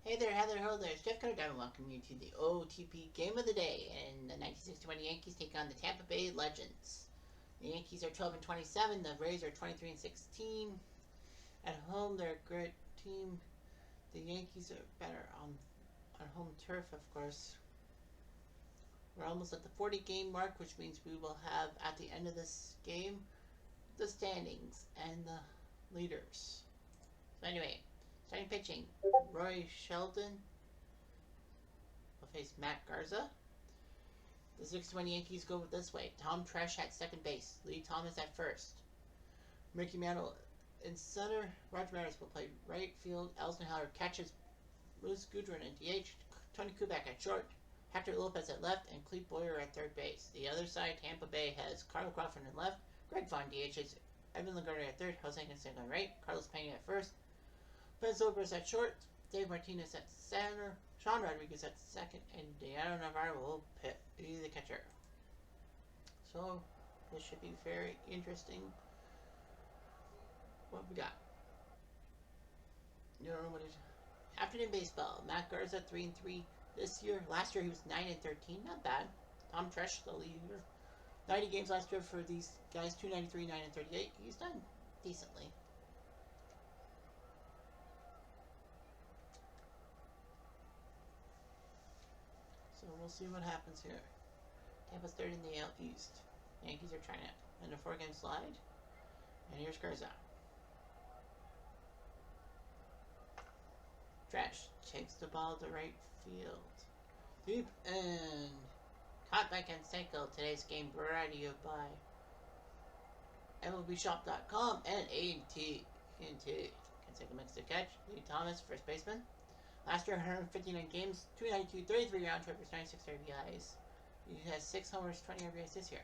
Hey there, Heather, hello there. It's Jeff Cutter and welcome you to the OOTP Game of the Day. And the 1961 Yankees take on the Tampa Bay Legends. The Yankees are 12 and 27. The Rays are 23 and 16. At home, they're a great team. The Yankees are better on home turf, of course. We're almost at the 40 game mark, which means we will have at the end of this game the standings and the leaders. So anyway, starting pitching, Roy Sheldon will face Matt Garza. The 61 Yankees go this way. Tom Tresh at second base. Lee Thomas at first. Mickey Mantle in center. Roger Maris will play right field. Elston Howard catches. Moose Goodwin at DH. Tony Kubek at short. Hector Lopez at left. And Clete Boyer at third base. The other side, Tampa Bay has Carl Crawford at left. Greg Vaughn DHs. Evan Longoria at third. Jose Canseco at right. Carlos Pena at first. Ben Zobrist at short. Dave Martinez at center. Sean Rodriguez at second. And Deanna Navarro will be the catcher. So, this should be very interesting. What we got? You don't know what it is. Afternoon baseball. Matt Garza 3 and 3 this year. Last year he was 9 and 13. Not bad. Tom Tresh, the leader. 90 games last year for these guys. 293, 9 and 38. He's done decently. So we'll see what happens here. Tampa's third in the AL East. Yankees are trying it. And a 4-game slide. And here's Garza. Tresh takes the ball to right field. Deep and caught by Canseco. Today's game brought to you by MLBShop.com and AT&T. Canseco makes the catch. Lee Thomas, first baseman. Last year, 159 games, 292, 33 round trips, 96 RBIs. He has 6 homers, 20 RBIs this year.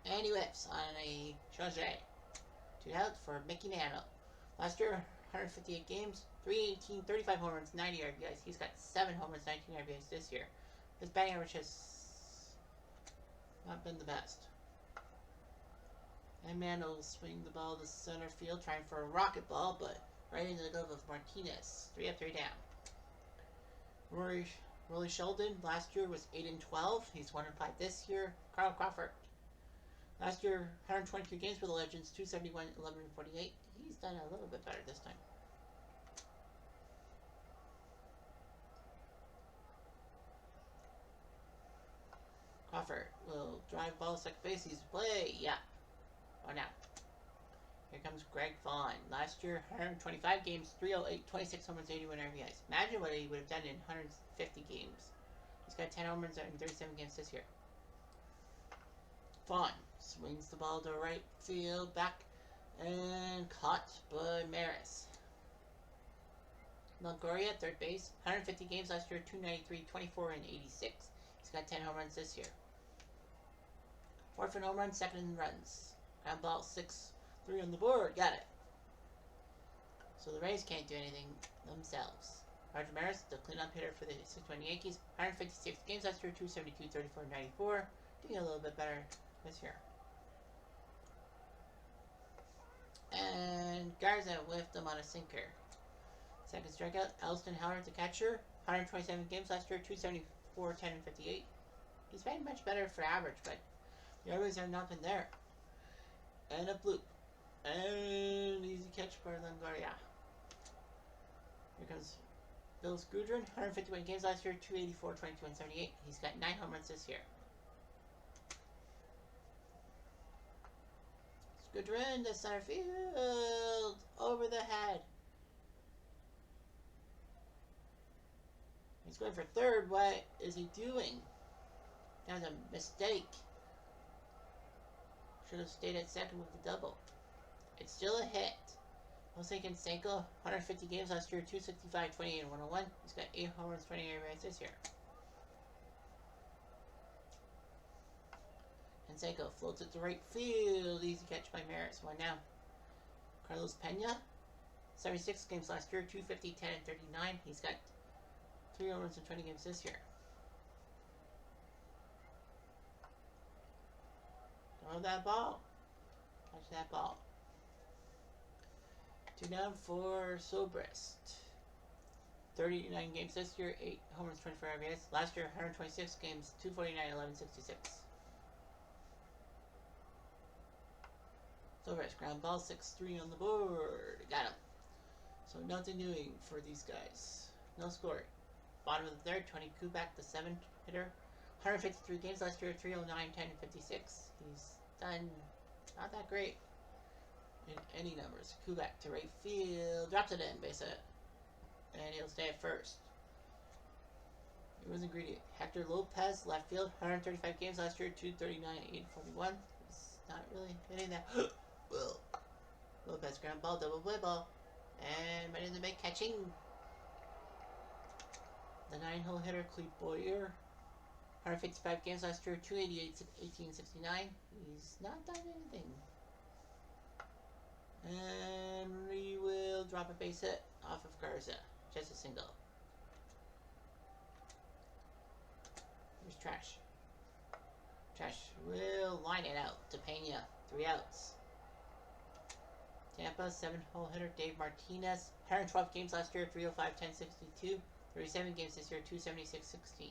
And he whips on a Chauvet. 2 out for Mickey Mantle. Last year, 158 games, 318, 35 home runs, 90 RBIs. He's got 7 home runs, 19 RBIs this year. His batting average has not been the best. And Mantle will swing the ball to center field, trying for a rocket ball, but right into the glove of Martinez. 3 up, 3 down. Roy Sheldon last year was 8 and 12. He's 1 and 5 this year. Carl Crawford. Last year, 123 games for the Legends, 271, 11 and 48. He's done a little bit better this time. Crawford will drive ball to second base. He's play. Yeah. Oh, now. Here comes Greg Vaughn. Last year, 125 games, 308, 26 home runs, 81 RBIs. Imagine what he would have done in 150 games. He's got 10 home runs in 37 games this year. Vaughn swings the ball to right field, back, and caught by Maris. Longoria, third base, 150 games last year, 293, 24, and 86. He's got 10 home runs this year. Fourth in home runs, second in runs. Ground ball, 6-3 on the board. Got it. So the Rays can't do anything themselves. Roger Maris, the cleanup hitter for the 620 Yankees, 156 games last year, 272, 34, 94. Doing a little bit better this year. And Garza whiffed him on a sinker. Second strikeout, Elston Howard, the catcher, 127 games last year, 274, 10, and 58. He's made much better for average, but the others have not been there. And a bloop. And easy catch by Longoria. Here comes Bill Goodwin, 151 games last year, 284, 22, and 78. He's got 9 home runs this year. Goodwin to center field. Over the head. He's going for third. What is he doing? That was a mistake. Should have stayed at second with the double. It's still a hit. Jose Canseco, 150 games last year, 265, 28, and 101. He's got 8 home runs, 28 RBIs this year. Canseco floats it to right field. Easy catch by Maris. 1 down. Carlos Pena, 76 games last year, 250, 10, and 39. He's got 3 home runs in 20 games this year. Throw that ball. Catch that ball. 2 down for Zobrist. 39 games this year, 8 homers, 24 RBIs. Last year, 126 games, 249, 1166. So rest, ground ball, 6-3 on the board. Got him. So nothing doing for these guys. No score. Bottom of the third, Tony Kubek, the 7 hitter. 153 games last year, 309, 10, and 56. He's done not that great in any numbers. Kubek to right field, drops it in, base hit. And he'll stay at first. He wasn't greedy. Hector Lopez, left field, 135 games last year, 239, 841. He's not really hitting that. Well, Lopez ground ball, double play ball. And right in the mid catching. The 9-hole hitter, Cleve Boyer. 155 games last year, 288, 1869. He's not done anything. And we will drop a base hit off of Garza. Just a single. Here's Trash. Trash will line it out to Pena. 3 outs. Tampa, 7-hole hitter Dave Martinez. 112 games last year, 305, 1062. 37 games this year, 276, 16.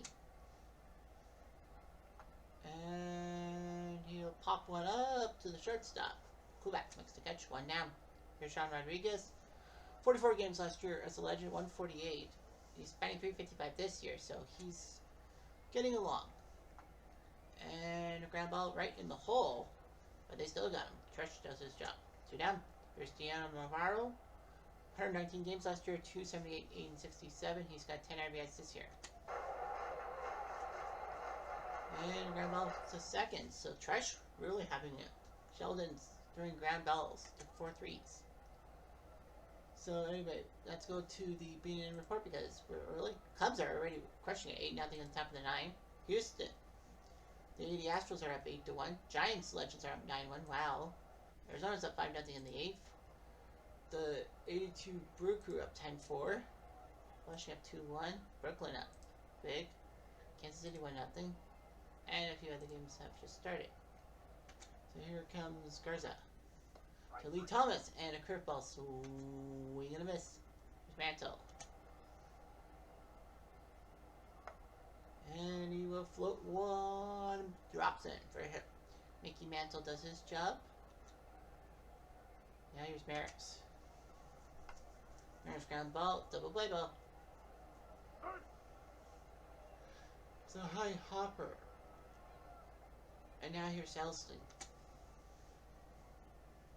And he'll pop one up to the shortstop. Kubek makes the catch, 1 down. Here's Sean Rodriguez. 44 games last year as a legend, 148. He's batting 355 this year, so he's getting along. And a ground ball right in the hole, but they still got him. Tresh does his job. 2 down. Here's Deanna Navarro. 119 games last year, 278, 867. He's got 10 RBIs this year. And ground ball to second. So Tresh really having it. Sheldon's throwing ground balls to 4 threes. So anyway, let's go to the beginning report because we're early. Cubs are already crushing it, 8-0 on top of the 9. Houston, the Astros are up 8-1. Giants Legends are up 9-1. Wow. Arizona's up 5-0 in the 8th. The 82 Brew Crew up 10-4. Flushing up 2-1. Brooklyn up big. Kansas City 1-0. And a few other games have just started. So here comes Garza. To Lee Thomas. And a curveball. Swing and a miss. Here's Mantle. And he will float one. Drops in for a hit. Mickey Mantle does his job. Now here's Maris. Maris ground ball. Double play ball. It's a high hopper. And now here's Elston.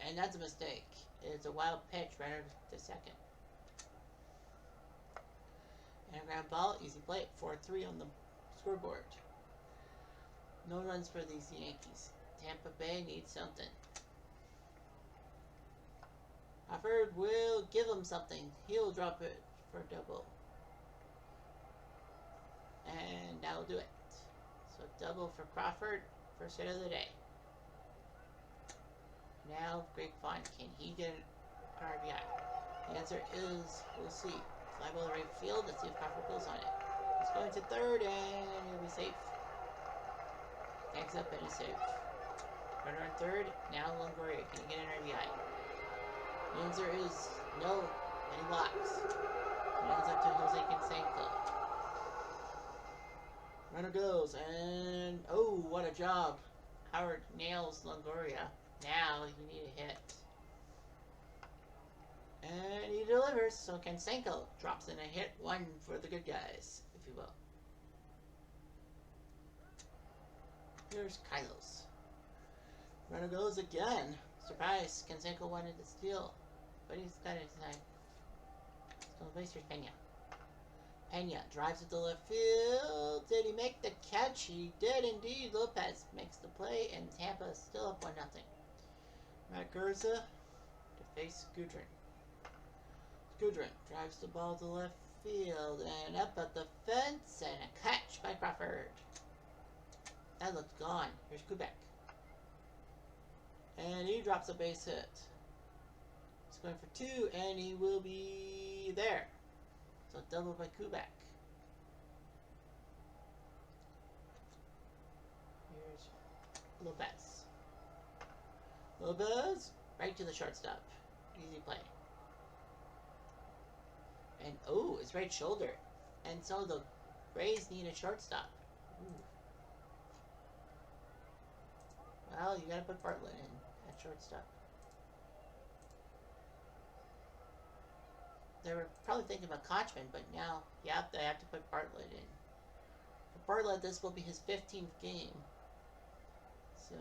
And that's a mistake. It's a wild pitch right over to second. And a ground ball. Easy play. 4-3 on the scoreboard. No runs for these Yankees. Tampa Bay needs something. Crawford will give him something. He'll drop it for a double. And that'll do it. So double for Crawford. First hit of the day. Now, Greg Vaughn. Can he get an RBI? The answer is, we'll see. Fly ball to right field. Let's see if Crawford pulls on it. He's going to third, and he'll be safe. Tags up and he's safe. Runner on third. Now Longoria. Can he get an RBI? The answer is no, and he blocks. It ends up to Jose Canseco. Runner goes, and oh, what a job. Howard nails Longoria. Now you need a hit. And he delivers, so Canseco drops in a hit. 1 for the good guys, if you will. Here's Kylos. Runner goes again. Surprise, Canseco wanted to steal, but he's got it tonight. Still base, here's Pena. Pena drives it to left field. Did he make the catch? He did indeed. Lopez makes the play, and Tampa is still up 1-0. Matt Garza to face Gudrin. Gudrin drives the ball to left field and up at the fence, and a catch by Crawford. That looks gone. Here's Kubek. And he drops a base hit. He's going for 2, and he will be there. So double by Kubek. Here's Lopez. Lopez, right to the shortstop. Easy play. And oh, is his right shoulder. And so the Rays need a shortstop. Ooh. Well, you gotta put Bartlett in at shortstop. They were probably thinking about Kochman, but now, yep, they have to put Bartlett in. For Bartlett, this will be his 15th game. So,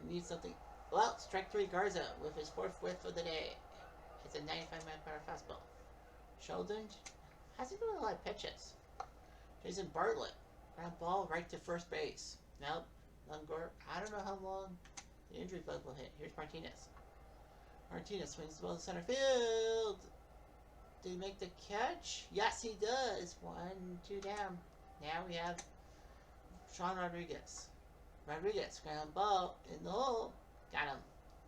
he needs something. Well, strike 3 Garza with his 4th whiff of the day. It's a 95-mile-per-hour fastball. Sheldon hasn't doing a lot of pitches. Jason Bartlett, ground ball right to first base. Nope, Lungor. I don't know how long the injury bug will hit. Here's Martinez. Martinez swings the ball to center field. Did he make the catch? Yes, he does. 1-2 down. Now we have Sean Rodriguez. Rodriguez, ground ball in the hole. Got him.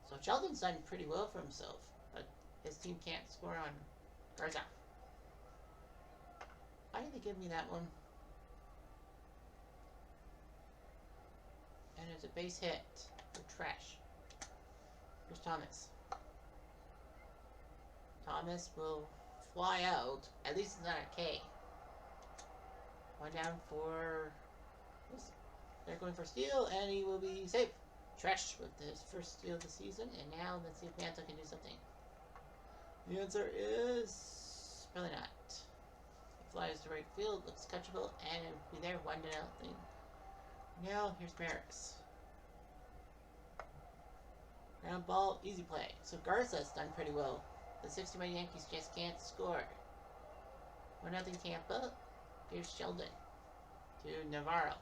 So Sheldon's done pretty well for himself, but his team can't score on Garza. Why did they give me that one? And it's a base hit for trash. Here's Thomas. Thomas will fly out. At least it's not a K. 1 down for... They're going for steal, and he will be safe. Trash with his first steal of the season, and now let's see if Manta can do something. The answer is probably not. He flies to right field, looks catchable, and it'll be there 1-0. Now here's Maris. Ground ball, easy play. So Garza's done pretty well. The 61 Yankees just can't score. 1-0 Tampa. Here's Sheldon to Navarro.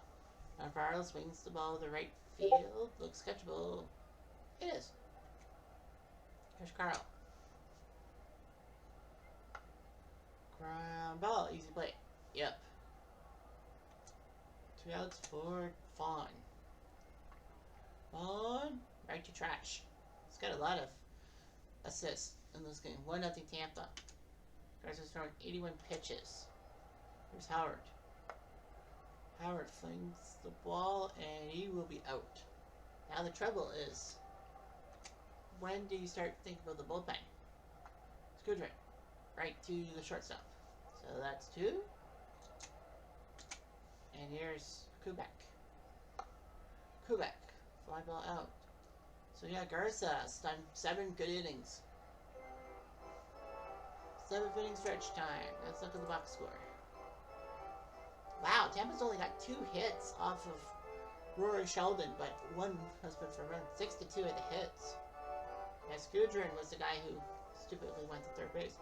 Navarro swings the ball to the right field. Looks catchable. It is. Here's Carl. Ground ball. Easy play. Yep. 2 outs for Vaughn. Vaughn. Right to trash. He's got a lot of assists in this game. 1-0 Tampa. Garza's throwing 81 pitches. Here's Howard. Howard flings the ball, and he will be out. Now the trouble is, when do you start thinking about the bullpen? Scudrin, right to the shortstop. So that's 2. And here's Kubek. Kubek, fly ball out. So yeah, Garza's done 7 good innings. 7th inning stretch time. Let's look at the box score. Wow, Tampa's only got 2 hits off of Rory Sheldon, but 1 has been for run. 6-2 at the hits. And Scudrin was the guy who stupidly went to third base.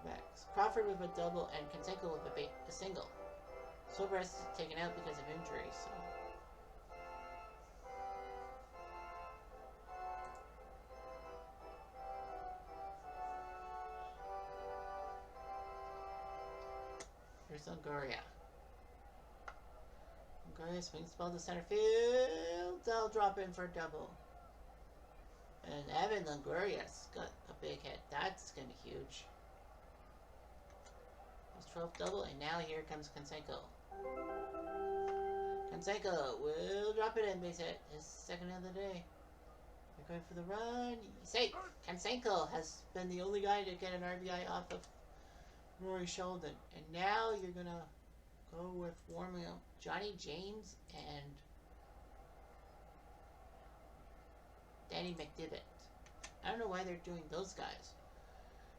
Max Crawford with a double and Canseco with a single. Soberes is taken out because of injury, so. Here's Longoria. Longoria swings the ball to center field. They'll drop in for a double. And Evan Longoria's got a big hit. That's going to be huge. His 12th double, and now here comes Canseco. Canseco will drop it in, base hit. His 2nd of the day. They're going for the run. Safe. Canseco has been the only guy to get an RBI off of Rory Sheldon. And now you're going to go with warming up Johnny James and Danny McDivitt. I don't know why they're doing those guys.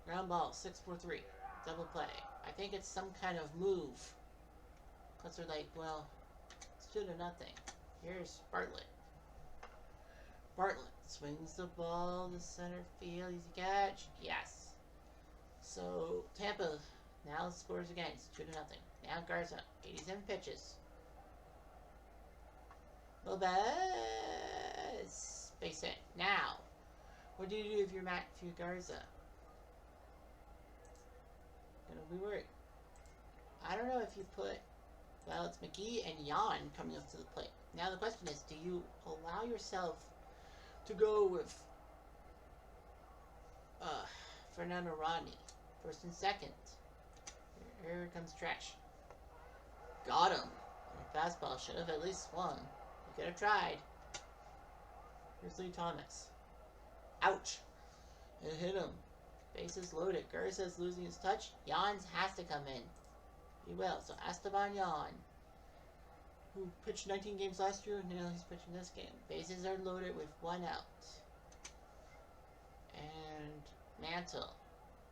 Ground ball, 6-4-3. Double play. I think it's some kind of move. Because they're like, well, it's 2-0. Here's Bartlett. Bartlett swings the ball to center field. Easy catch. Yes. So, Tampa now scores again. It's 2-0. Now Garza, 87 pitches. Lopez. Base hit. Now, what do you do if you're Matthew Garza? Gonna be worried. I don't know if you put, well, it's McGee and Jan coming up to the plate. Now the question is, do you allow yourself to go with Fernando Rodney, 1st and 2nd? Here comes Trash. Got him. Fastball should have at least swung. You could have tried. Here's Lee Thomas. Ouch. It hit him. Bases loaded. Garza's losing his touch. Jans has to come in. He will. So Esteban Jan, who pitched 19 games last year, now he's pitching this game. Bases are loaded with 1 out. And Mantle.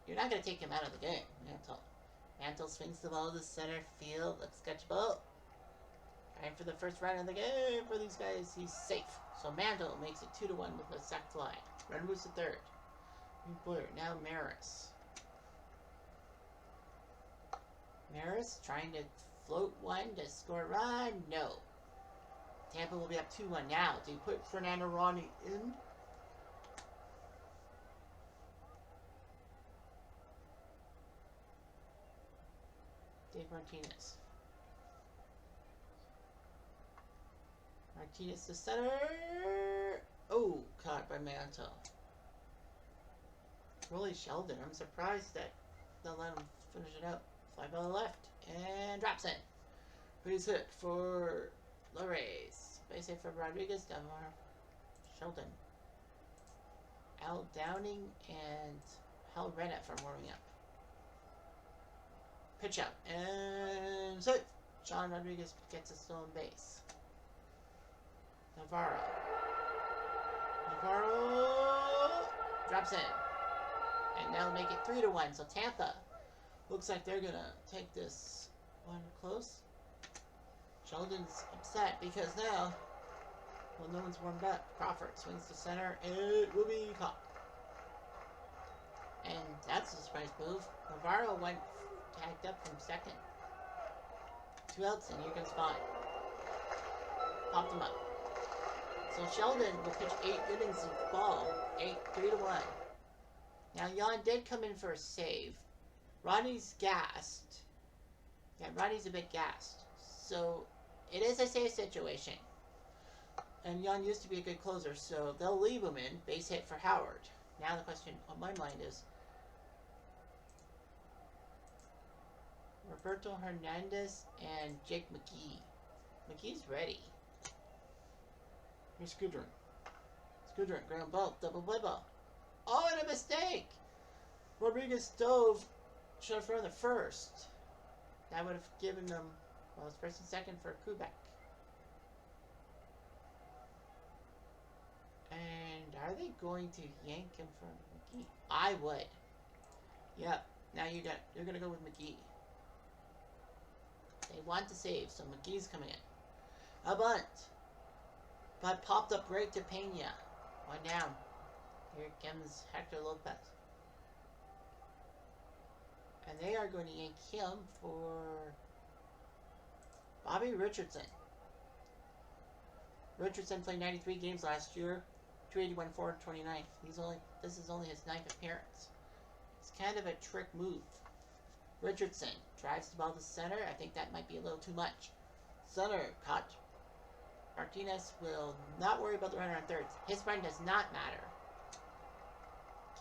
You're not going to take him out of the game, Mantle. Mantle swings the ball to center field. Let's catch the ball. Time for the first run of the game for these guys. He's safe. So Mantle makes it 2-1 with a sac fly. Run moves to third. Boyer. Now Maris. Maris trying to float one to score a run. No. Tampa will be up 2-1 now. Do you put Fernando Ronnie in? Dave Martinez. Martinez to center. Oh, caught by Mantle. Rolly Sheldon. I'm surprised that they'll let him finish it out. Fly ball left and drops in. Base hit for the Rays. Base hit for Rodriguez. Delmar Sheldon. Al Downing and Hal Redknapp for warming up. Pitch out and so John Rodriguez gets a stolen base. Navarro drops in, and that'll make it 3-1. So Tampa looks like they're gonna take this one close. Sheldon's upset because now, well, no one's warmed up. Crawford swings to center, and it will be caught. And that's a surprise move. Navarro went tagged up from second. 2 outs, and here comes Vaughn. Popped him up. So Sheldon will pitch 8 innings of ball. 3-1. Now Jan did come in for a save. Ronnie's gassed. Yeah, Ronnie's a bit gassed. So it is a safe situation. And Jan used to be a good closer, so they'll leave him in. Base hit for Howard. Now the question on my mind is, Roberto Hernandez and Jake McGee. McGee's ready. Here's Scudrin. Scudrin, ground ball, double play ball. Oh, and a mistake! Rodriguez dove, should have thrown the first. That would have given them, well, it's first and second for Kubek. And are they going to yank him from McGee? I would. Yep. Now you're gonna go with McGee. They want to save, so McGee's coming in. A bunt. But popped up right to Pena. 1 down. Here comes Hector Lopez. And they are going to yank him for Bobby Richardson. Richardson played 93 games last year. 281, 429. This is only his 9th appearance. It's kind of a trick move. Richardson drives the ball to center. I think that might be a little too much. Center caught. Martinez will not worry about the runner on third. His run does not matter.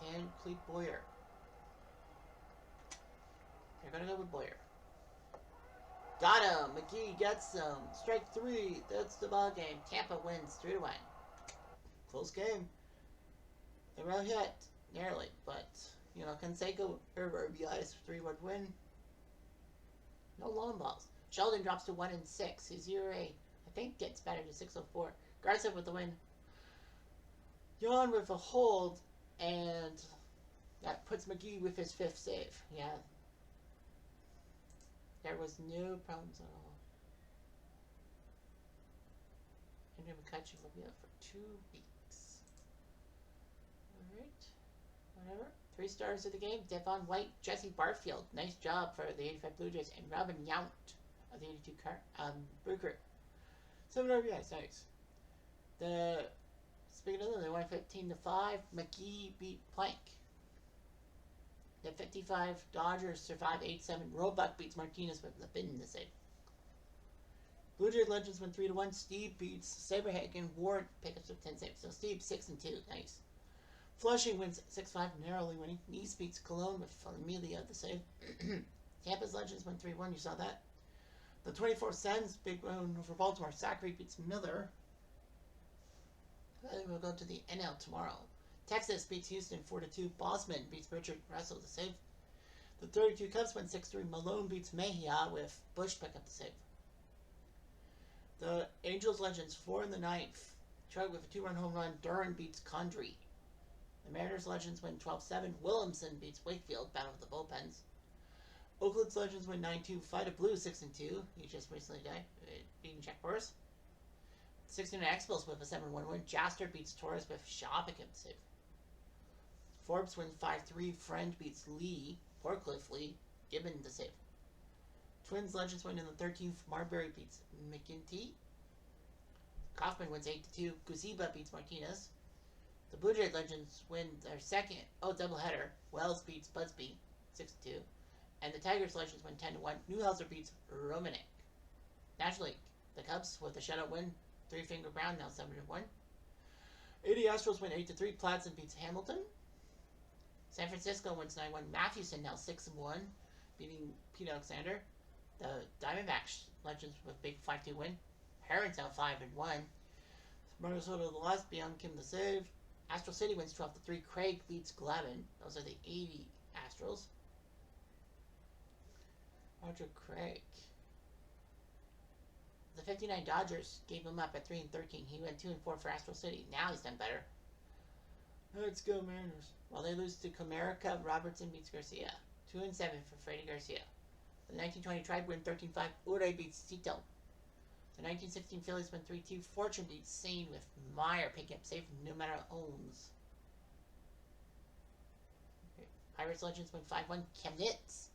Can Clete Boyer. They're going to go with Boyer. Got him. McGee gets him. Strike 3. That's the ball game. Tampa wins 3-1. Close game. They were hit. Nearly. But, you know, Canseco over RBI's 3-1 win. No long balls. Sheldon drops to 1-6. His ERA, I think, gets better to 6.04. Garza with the win. Jan with a hold. And that puts McGee with his 5th save. Yeah. There was no problems at all. Andrew McCutcheon will be out for 2 weeks. Alright. Whatever. 3 stars of the game. Devon White, Jesse Barfield. Nice job for the 85 Blue Jays. And Robin Yount of the 82 Brew Crew. 7 RBIs. Nice. Speaking of them, they won 15-5. McGee beat Plank. The 55 Dodgers survive 8-7. Roebuck beats Martinez with the bin to save. Blue Jays Legends win 3-1. Steve beats Saberhagen. Ward picks up 10 saves. So Steve 6-2. Nice. Flushing wins 6-5, narrowly winning. Nice beats Cologne with Familia the save. Tampa's Legends win 3-1. You saw that. The 24 Sens big win over Baltimore. Zachary beats Miller. I think we'll go to the NL tomorrow. Texas beats Houston 4-2. Bosman beats Richard Russell to save. The 32 Cubs win 6-3. Malone beats Mejia with Bush pick up the save. The Angels Legends 4 in the ninth. Chug with a 2-run home run. Duran beats Condrey. The Mariners Legends win 12-7. Williamson beats Wakefield. Battle of the bullpens. Oakland's Legends win 9-2. Fight a Blue 6-2. He just recently died, beating Jack Boris. 16 Expos with a 7-1 win. Jaster beats Torres with Shaw pick up the save. Forbes wins 5-3. Friend beats Lee. Portcliffe Lee. Gibbon the save. Twins Legends win in the 13th. Marbury beats McGinty. Kaufman wins 8-2. Guziba beats Martinez. The Blue Jay Legends win their second doubleheader. Wells beats Busby 6-2. And the Tigers Legends win 10-1. Newhouser beats Romanek. National League. The Cubs with a shutout win. Three-finger Brown now 7-1. 80 Astros win 8-3. Platson beats Hamilton. San Francisco wins 9-1. Mathewson now 6-1, beating Pete Alexander. The Diamondbacks Legends with big 5-2 win. Herons now 5-1. Minnesota the loss. Beyond Kim the save. Astro City wins 12-3. Craig beats Glavin. Those are the 80 Astros. Roger Craig. The 59 Dodgers gave him up at 3-13. He went 2-4 for Astro City. Now he's done better. Let's go Mariners. Well, they lose to Comerica. Robertson beats Garcia. 2-7 for Freddy Garcia. The 1920 Tribe win 13-5. Ure beats Cito. The 1916 Phillies win 3-2. Fortune beats Sane with Meyer picking up save no matter owns. Okay. Pirates Legends win 5-1. Chemnitz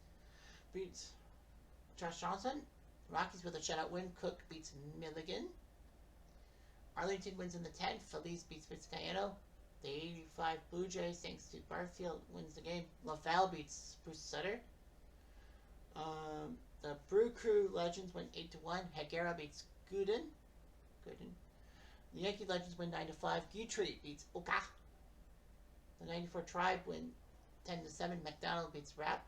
beats Josh Johnson. Rockies with a shutout win. Cook beats Milligan. Arlington wins in the 10th. Feliz beats Vizcaíno. The 85 Blue Jays, thanks to Barfield, wins the game. LaFalle beats Bruce Sutter. The Brew Crew Legends win 8-1. Higuera beats Gooden. The Yankee Legends win 9-5. Guitry beats Oka. The 94 Tribe win 10-7. McDonald beats Rapp.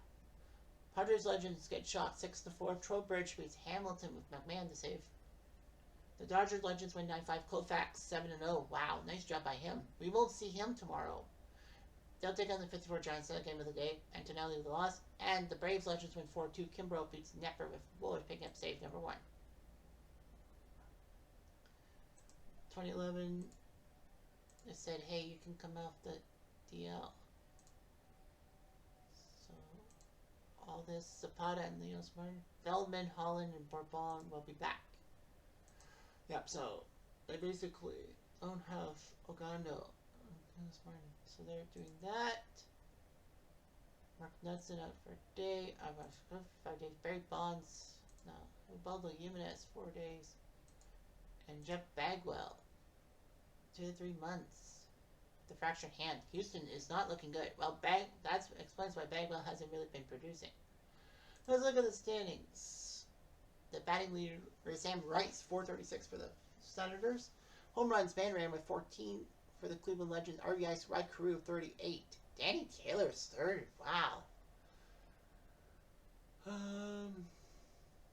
Padres Legends get shot 6-4. Trowbridge beats Hamilton with McMahon to save. The Dodgers Legends win 9-5. Koufax 7-0. Wow, nice job by him. We won't see him tomorrow. They'll take on the 54 Giants in the game of the day. Antonelli the loss. And the Braves Legends win 4-2. Kimbrough beats Nepper with Woolers picking up save number 1. 2011, they said, hey, you can come off the DL. So, all this, Zapata and Leos Martin, Feldman, Holland, and Bourbon will be back. Yep, so they basically don't have Ogando. So they're doing that. Mark Knudsen out for a day. I've got 5 days. Barry Bonds. No. Ubaldo Jimenez 4 days. And Jeff Bagwell 2 to 3 months. The fractured hand. Houston is not looking good. Well, that explains why Bagwell hasn't really been producing. Let's look at the standings. The batting leader is Sam Rice, 436 for the Senators. Home runs, Van Ran with 14 for the Cleveland Legends. RBIs, Rod Carew, 38. Danny Taylor's third. Wow.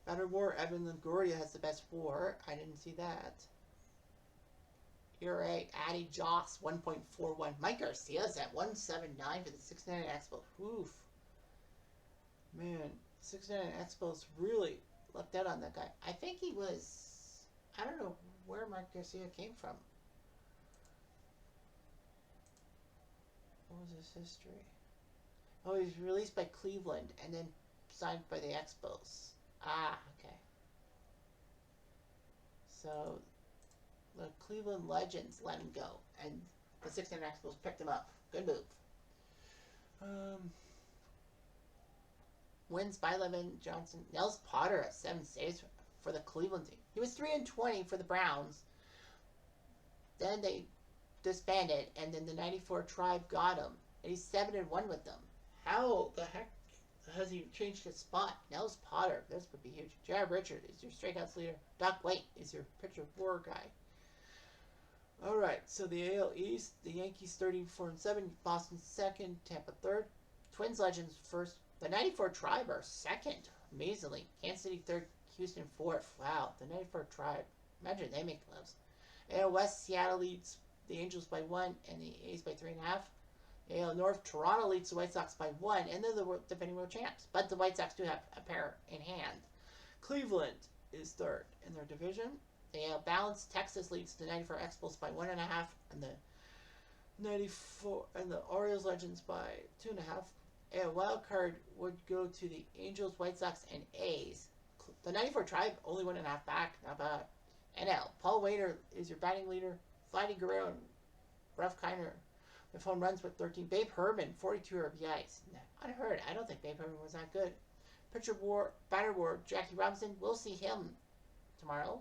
Batter War, Evan Longoria has the best 4. I didn't see that. ERA, Addy Joss, 1.41. Mike Garcia's at 1.79 for the 6.9 Expos. Oof. Man, 6.9 Expos really lucked out on that guy. I think he was, I don't know where Mike Garcia came from. What was his history? Oh, he was released by Cleveland and then signed by the Expos. Ah, okay. So, the Cleveland Legends let him go, and the 6.9 Expos picked him up. Good move. Wins by 11, Johnson. Nels Potter at 7 saves for the Cleveland team. He was 3-20 for the Browns. Then they disbanded, and then the 94 Tribe got him. And he's 7-1 with them. How the heck has he changed his spot? Nels Potter, this would be huge. Jared Richard is your strikeouts leader. Doc White is your pitcher 4 guy. Alright, so the AL East, the Yankees 34-7, Boston 2nd, Tampa 3rd. Twins Legends 1st. The 94 Tribe are 2nd, amazingly. Kansas City 3rd, Houston 4th. Wow, the 94 Tribe. Imagine they make the playoffs. AL West, Seattle leads the Angels by 1, and the A's by 3.5. AL North, Toronto leads the White Sox by 1, and they're the defending world champs. But the White Sox do have a pair in hand. Cleveland is third in their division. The AL Balance, Texas leads the 94 Expos by 1.5, and the 94 and the Orioles Legends by 2.5. A wild card would go to the Angels, White Sox, and A's. The 94 Tribe only 1.5 back. Not bad. NL, Paul Waiter is your batting leader. Vladdy Guerrero and Ralph Kiner with home runs with 13. Babe Herman, 42 RBIs. Unheard. I don't think Babe Herman was that good. Batter war, Jackie Robinson. We'll see him tomorrow.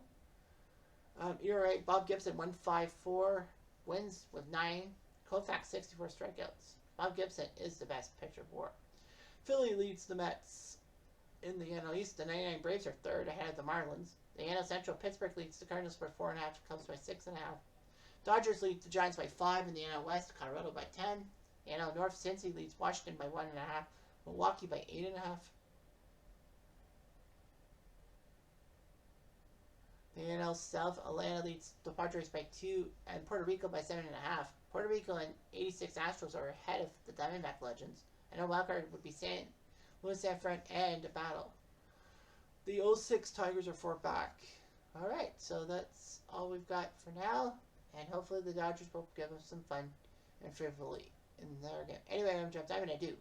ERA, Bob Gibson, 1.54. Wins with 9. Koufax, 64 strikeouts. Bob Gibson is the best pitcher of war. Philly leads the Mets in the NL East. The 99 Braves are third ahead of the Marlins. The NL Central, Pittsburgh leads the Cardinals by 4.5. Cubs by 6.5. Dodgers lead the Giants by 5 in the NL West. Colorado by 10. The NL North, Cincy leads Washington by 1.5. Milwaukee by 8.5. The NL South, Atlanta leads the Padres by 2 and Puerto Rico by 7.5. Puerto Rico and 86 Astros are ahead of the Diamondback Legends. And a wildcard would be San Luis San Fran and a battle. The 06 Tigers are 4 back. Alright, so that's all we've got for now. And hopefully the Dodgers will give us some fun and frivolity in there again. Anyway, I'm Jeff Diamond. I do